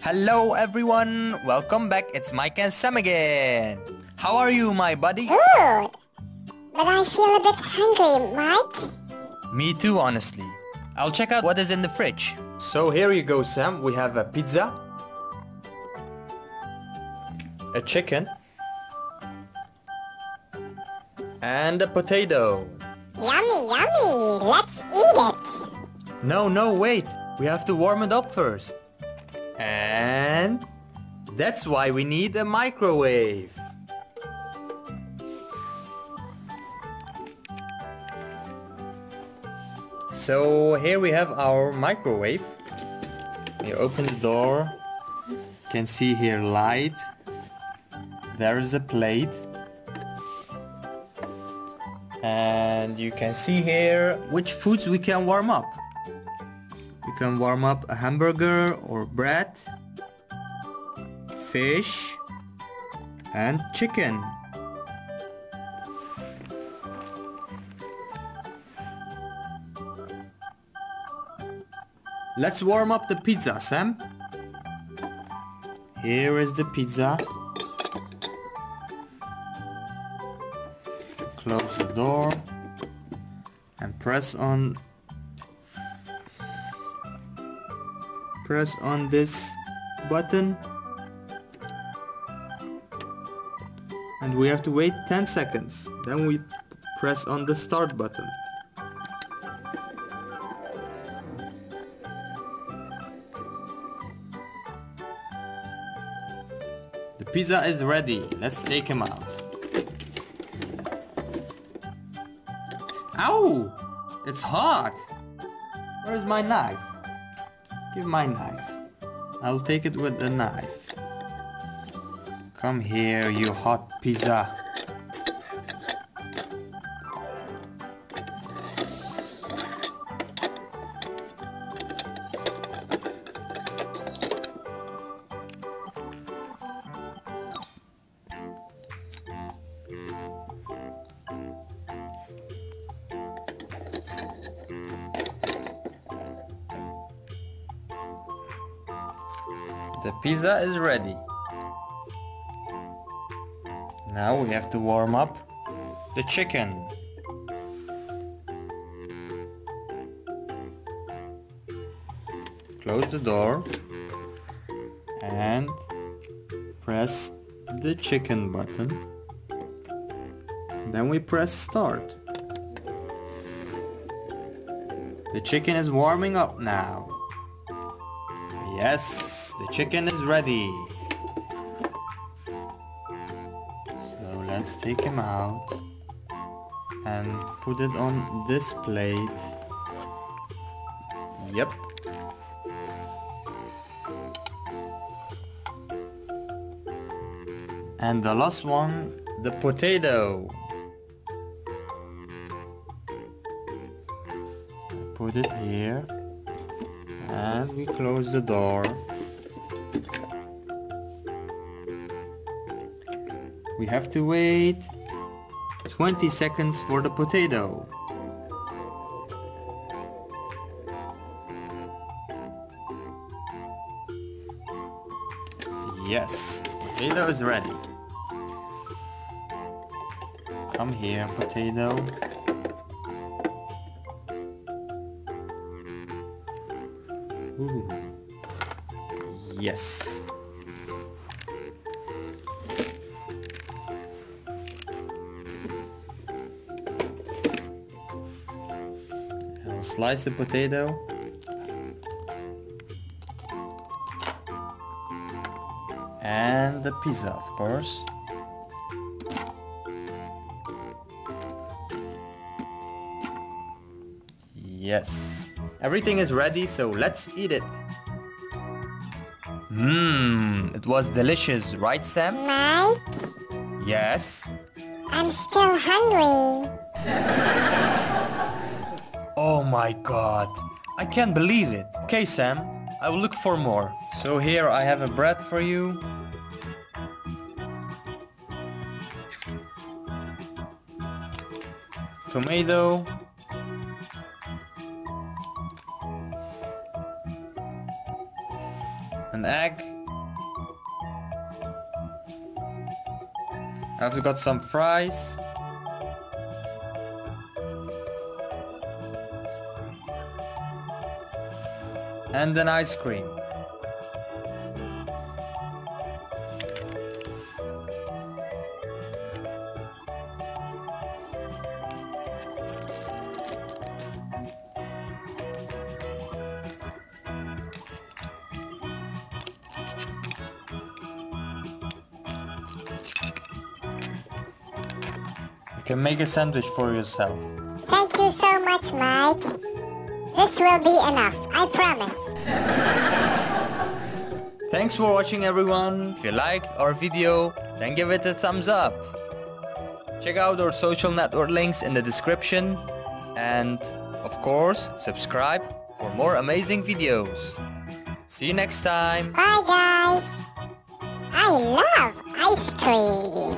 Hello everyone, welcome back. It's Mike and Sam again. How are you, my buddy? Good, but I feel a bit hungry, Mike. Me too, honestly. I'll check out what is in the fridge. So here you go, Sam. We have a pizza, a chicken, and a potato. Yummy, yummy. Let's eat it. No, wait. We have to warm it up first. And that's why we need a microwave. So here we have our microwave. You open the door. You can see here light. There is a plate. And you can see here which foods we can warm up. You can warm up a hamburger or bread, fish, and chicken. Let's warm up the pizza, Sam. Here is the pizza. Close the door and press on this button, and we have to wait 10 seconds. Then we press on the start button. The pizza is ready. Let's take him out. Ow! It's hot! Where's my knife? Give my knife. I'll take it with the knife. Come here, you hot pizza. The pizza is ready. Now we have to warm up the chicken. Close the door and press the chicken button. Then we press start. The chicken is warming up now. Yes, the chicken is ready. So let's take him out and put it on this plate. Yep. And the last one, the potato. Put it here. And we close the door. We have to wait 20 seconds for the potato. Yes, the potato is ready. Come here, potato. Ooh. Yes. I'll slice the potato. And the pizza, of course. Yes. Everything is ready, so let's eat it. It was delicious, right, Sam? Mike? Yes? I'm still hungry. Oh my god, I can't believe it. Okay, Sam, I will look for more. So here I have a bread for you. Tomato. An egg. I've got some fries. And an ice cream. You can make a sandwich for yourself. Thank you so much, Mike. This will be enough, I promise. Thanks for watching, everyone. If you liked our video, then give it a thumbs up. Check out our social network links in the description. And, of course, subscribe for more amazing videos. See you next time. Bye, guys. I love ice cream.